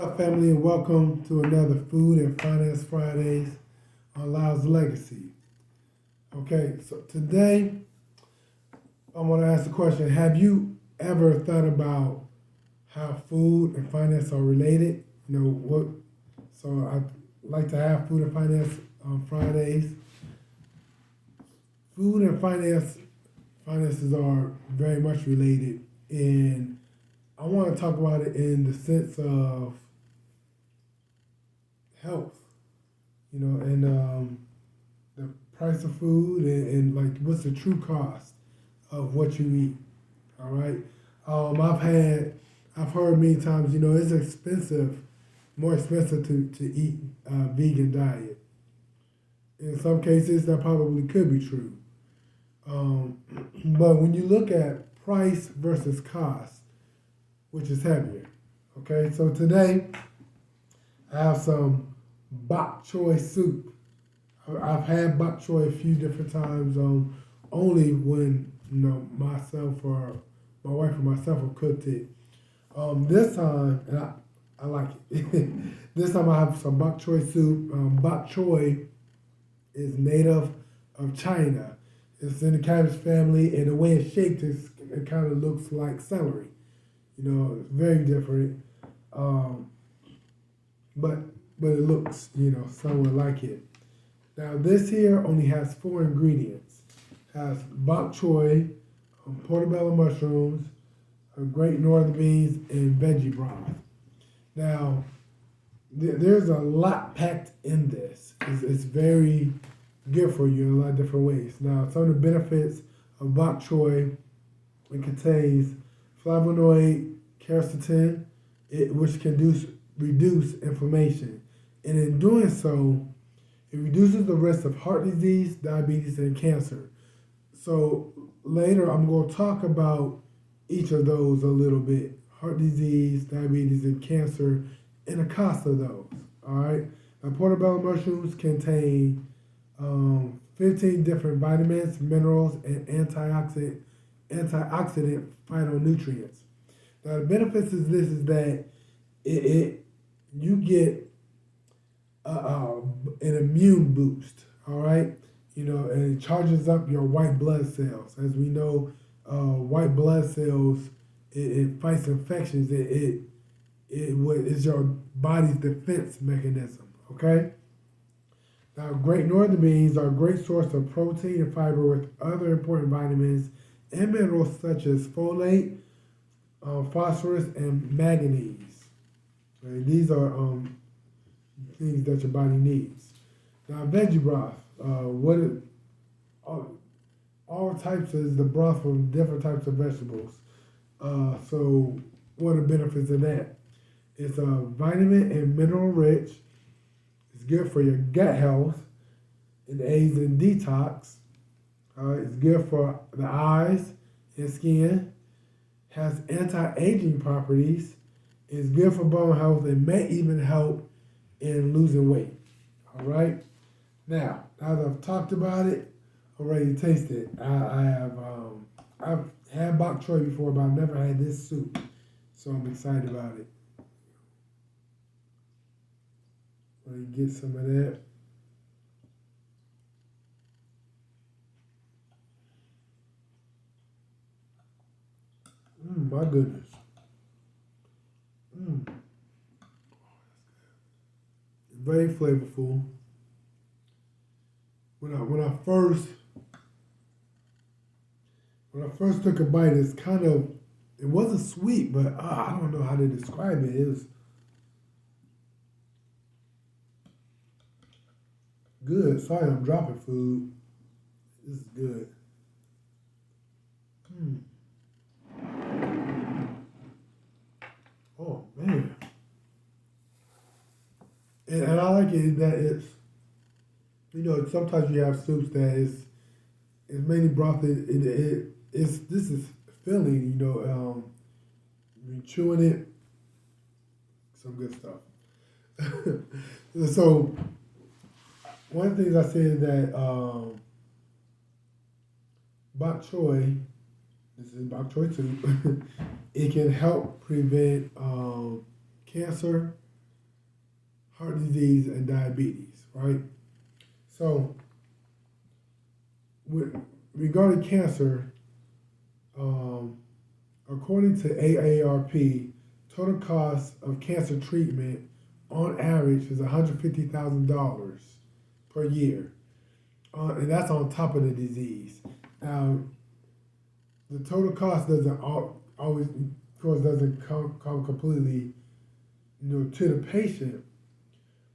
Family, and welcome to another Food and Finance Fridays on Lyle's Legacy. Okay, so today I want to ask the question: have you ever thought about how food and finance are related? You know what? So I like to have food and finance on Fridays. Food and finances are very much related, and I want to talk about it in the sense of health. And the price of food and like what's the true cost of what you eat. All right. I've heard many times, it's expensive, more expensive to eat vegan diet. In some cases, that probably could be true. Um, but when you look at price versus cost, which is heavier, okay? So today I have some bok choy soup. I've had bok choy a few different times, only when myself or my wife or myself have cooked it. This time, and I like it. This time I have some bok choy soup. Bok choy is native of China. It's in the cabbage family, and the way it's shaped it kind of looks like celery. It's very different, um, but it looks somewhat like it. Now this here only has four ingredients. Has bok choy, portobello mushrooms, great northern beans, and veggie broth. Now there's a lot packed in this. It's very good for you in a lot of different ways. Now some of the benefits of bok choy: it contains flavonoid quercetin, which can reduce inflammation, and in doing so, it reduces the risk of heart disease, diabetes, and cancer. So later, I'm going to talk about each of those a little bit: heart disease, diabetes, and cancer, and the cost of those. All right. Now, portobello mushrooms contain 15 different vitamins, minerals, and antioxidant phytonutrients. Now, the benefits is this: is that it you get an immune boost. All right, and it charges up your white blood cells. As we know, white blood cells it fights infections. Is your body's defense mechanism. Okay. Now, great northern beans are a great source of protein and fiber with other important vitamins and minerals such as folate, phosphorus, and manganese. Right? These are things that your body needs. Now, veggie broth. All types is the broth from different types of vegetables. So, what are the benefits of that? It's vitamin and mineral rich. It's good for your gut health. It aids in detox. It's good for the eyes and skin. Has anti-aging properties. It's good for bone health and may even help in losing weight. All right. Now, as I've talked about it, I'm ready to taste it. I've had bok choy before, but I've never had this soup, so I'm excited about it. Let me get some of that. My goodness. Mm, very flavorful. When I first took a bite, it wasn't sweet, but I don't know how to describe it. It was good. Sorry, I'm dropping food. This is good. Mm. Oh man, and I like it that it's sometimes you have soups that it's mainly broth. It's this is filling. You chewing it, some good stuff. So one of the things I said that bok choy, this is bok choy soup. It can help prevent cancer, heart disease and diabetes, right? So, with regarding cancer, um, according to AARP, total cost of cancer treatment on average is $150,000 per year, and that's on top of the disease. Now, the total cost doesn't always, of course, doesn't come completely, to the patient.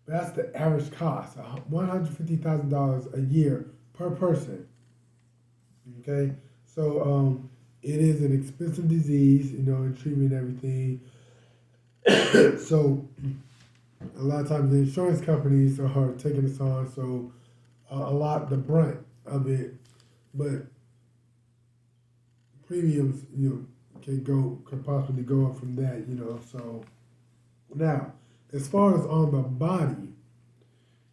But that's the average cost, $150,000 a year per person. Okay, so it is an expensive disease, and treatment and everything. So a lot of times the insurance companies are taking this on, so the brunt of it, but premiums, can possibly go up from that. So now, as far as on the body,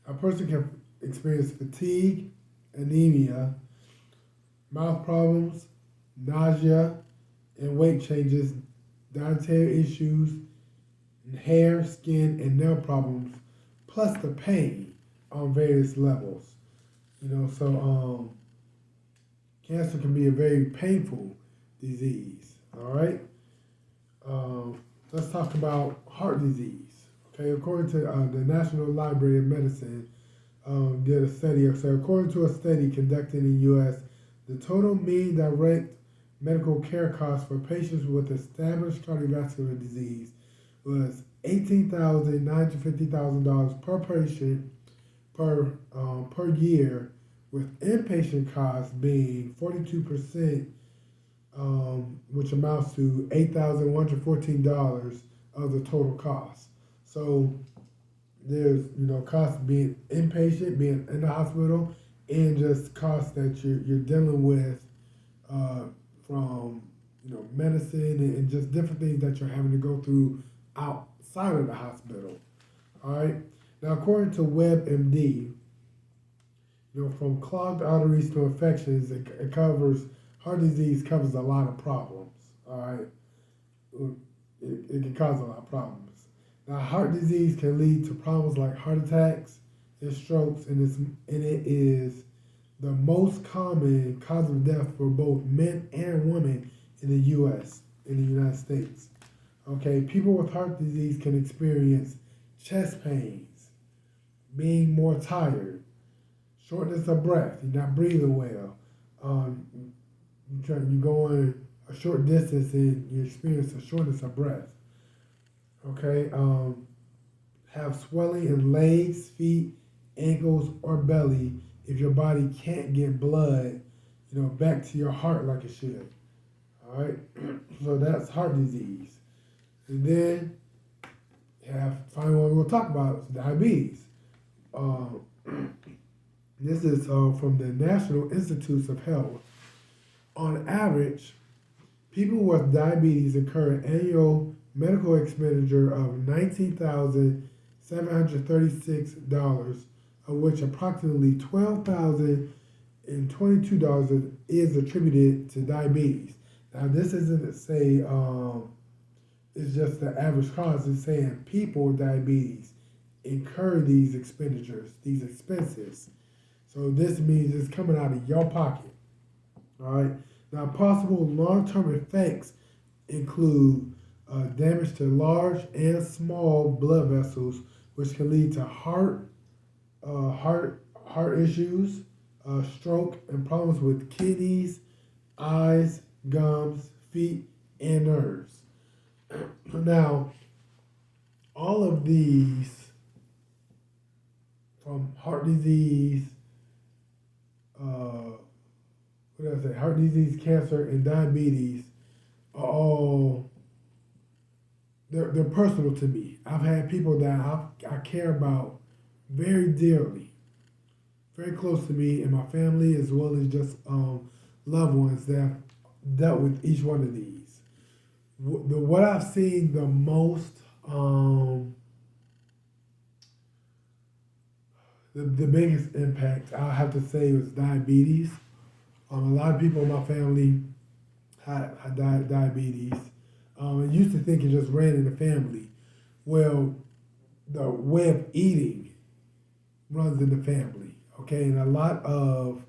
a person can experience fatigue, anemia, mouth problems, nausea, and weight changes, dietary issues, hair, skin, and nail problems, plus the pain on various levels. So cancer can be a very painful disease. All right. Let's talk about heart disease. Okay, according to the National Library of Medicine, did a study. So according to a study conducted in the U.S., the total mean direct medical care costs for patients with established cardiovascular disease was $18,950 per patient per year, with inpatient costs being 42%, which amounts to $8,114 of the total cost. So there's costs being inpatient, being in the hospital, and just costs that you're dealing with from medicine and just different things that you're having to go through outside of the hospital. All right. Now, according to WebMD, from clogged arteries to infections, it covers heart disease covers a lot of problems. All right. It can cause a lot of problems. Now, heart disease can lead to problems like heart attacks and strokes, and it is the most common cause of death for both men and women in the U.S., in the United States. Okay, people with heart disease can experience chest pains, being more tired, shortness of breath, you're not breathing well, you're going a short distance and you experience a shortness of breath. Okay, have swelling in legs, feet, ankles, or belly if your body can't get blood, back to your heart like it should. All right, so that's heart disease. And then finally what we'll talk about is diabetes. This is from the National Institutes of Health. On average, people with diabetes incur an annual medical expenditure of $19,736, of which approximately $12,022 is attributed to diabetes. Now, this isn't to say it's just the average cost. It's saying people with diabetes incur these expenditures, these expenses. So this means it's coming out of your pocket. All right. Now, possible long-term effects include damage to large and small blood vessels, which can lead to heart issues, stroke, and problems with kidneys, eyes, gums, feet, and nerves. Now, all of these, from heart disease, heart disease, cancer, and diabetes, are all they're personal to me. I've had people that I care about very dearly, very close to me and my family, as well as just loved ones that have dealt with each one of these. What I've seen the most, the biggest impact, I have to say, was diabetes. A lot of people in my family had diabetes. I used to think it just ran in the family. Well, the way of eating runs in the family. Okay, and a lot of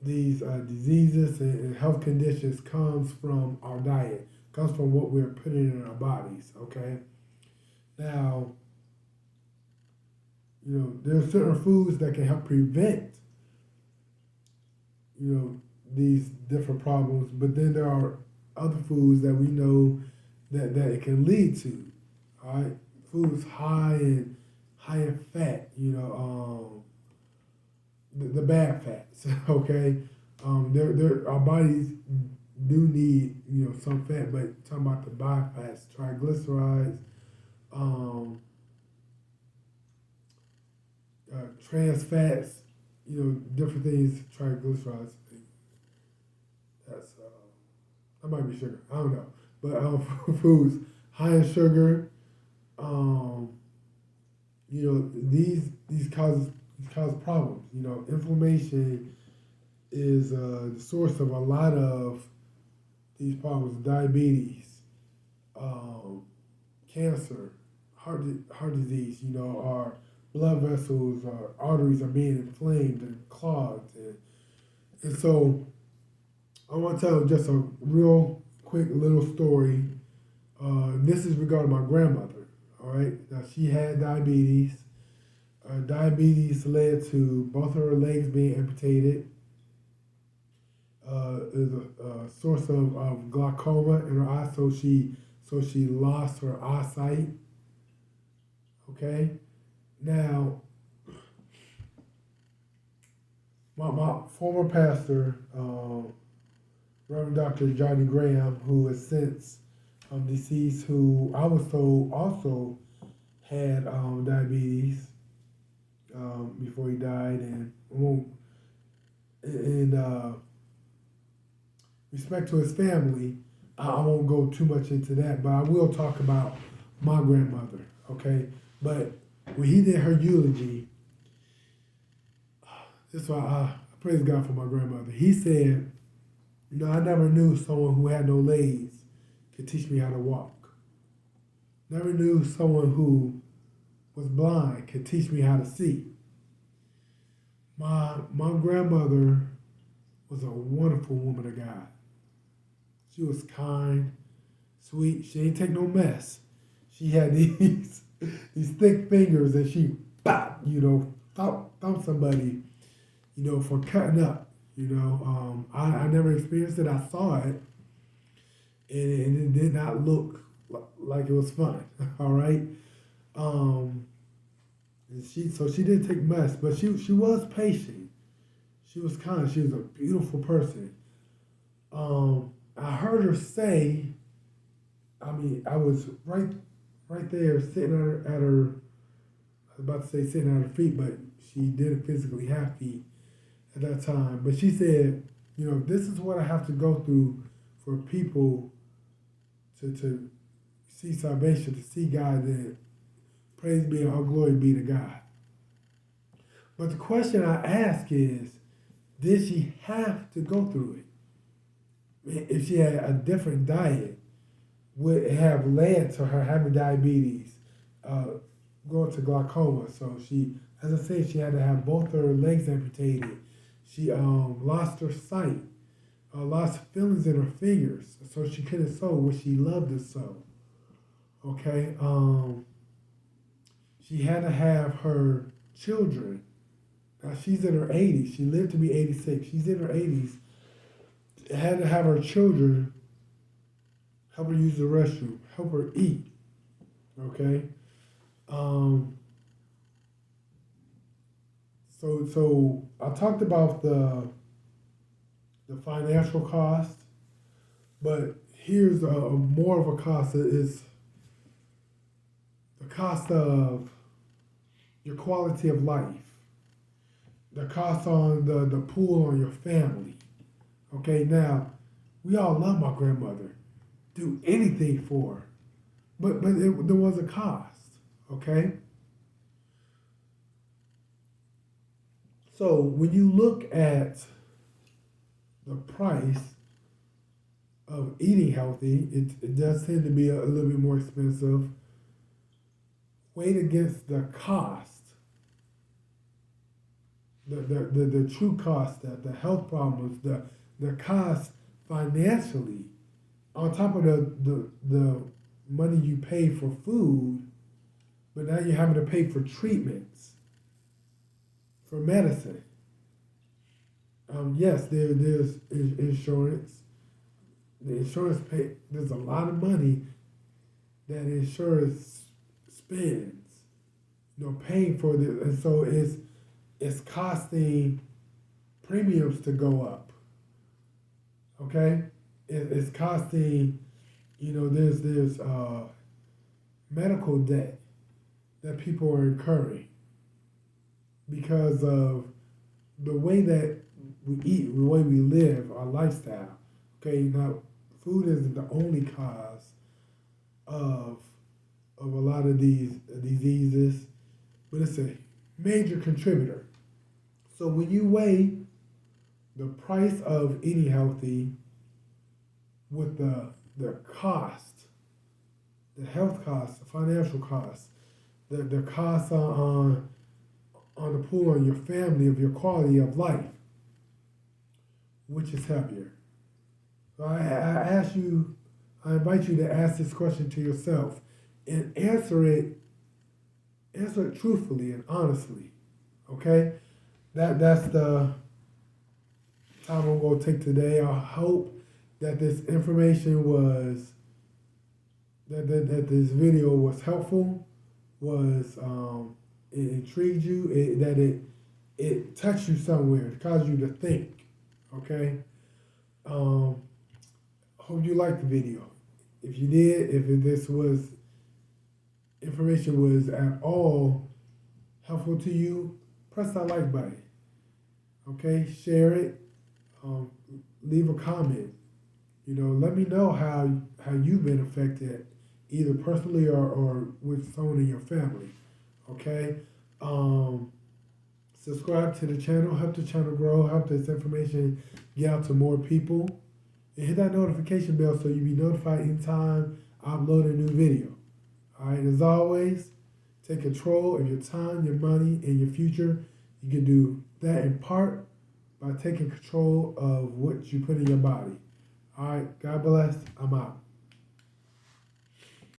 these diseases and health conditions comes from our diet, comes from what we're putting in our bodies. Okay, now there are certain foods that can help prevent these different problems, but then there are other foods that we know that it can lead to. All right, foods high in fat. The bad fats. Okay, there our bodies do need some fat, but talking about the bad fats, triglycerides, um, trans fats, different things, triglycerides. That's that might be sugar. I don't know, but foods high in sugar. Um, these cause problems. Inflammation is the source of a lot of these problems: diabetes, um, cancer, heart disease. Our blood vessels, our arteries are being inflamed and clogged, and so I want to tell just a real quick little story. This is regarding my grandmother. All right, now she had diabetes. Diabetes led to both of her legs being amputated. Is a source of glaucoma in her eyes, so she lost her eyesight. Okay, now my former pastor, Reverend Dr. Johnny Graham, who is since deceased, who I was told also had diabetes before he died, and respect to his family, I won't go too much into that, but I will talk about my grandmother, okay? But when he did her eulogy, that's why I praise God for my grandmother. He said, I never knew someone who had no legs could teach me how to walk. Never knew someone who was blind could teach me how to see. My grandmother was a wonderful woman of God. She was kind, sweet. She ain't take no mess. She had these thick fingers, and she thump somebody, for cutting up. I never experienced it. I saw it, and it did not look like it was fun. All right. And she didn't take mess, but she was patient. She was kind. She was a beautiful person. I heard her say, I was right there sitting at her. I was about to say sitting at her feet, but she didn't physically have feet at that time. But she said, this is what I have to go through for people to see salvation, to see God. Then praise be and all glory be to God. But the question I ask is, did she have to go through it? If she had a different diet, would it have led to her having diabetes, going to glaucoma? So she, as I said, she had to have both her legs amputated. She lost her sight, lost feelings in her fingers, so she couldn't sew what she loved to sew. Okay, she had to have her children. Now she's in her 80s. She lived to be 86. She's in her 80s. Had to have her children help her use the restroom, help her eat. Okay. So I talked about the financial cost, but here's a more of a cost. Is the cost of your quality of life, the cost on the pull on your family. Okay, now we all love my grandmother, do anything for her, but there was a cost. Okay, so when you look at the price of eating healthy, it does tend to be a little bit more expensive. weighed against the cost, the true cost, the health problems, the cost financially, on top of the money you pay for food, but now you're having to pay for treatments, for medicine. Yes, there's insurance. The insurance pay. There's a lot of money that insurance spends, paying for this, and so it's costing premiums to go up. Okay, it's costing. There's medical debt that people are incurring because of the way that we eat, the way we live, our lifestyle. Okay, now food isn't the only cause of a lot of these diseases, but it's a major contributor. So when you weigh the price of eating healthy with the cost, the health cost, the financial cost, the cost on the pull on your family, of your quality of life, which is heavier? So I invite you to ask this question to yourself and answer it truthfully and honestly. Okay? That's the time I'm going to take today. I hope that this information was, that this video was helpful, was it intrigued you, that it touched you somewhere, it caused you to think. Okay? Hope you liked the video. If you did, if this information was at all helpful to you, press that like button. Okay, share it. Leave a comment. Let me know how you've been affected, either personally or with someone in your family. Okay. Subscribe to the channel. Help the channel grow. Help this information get out to more people. And hit that notification bell so you'll be notified anytime I upload a new video. All right, as always, take control of your time, your money, and your future. You can do that in part by taking control of what you put in your body. All right, God bless. I'm out.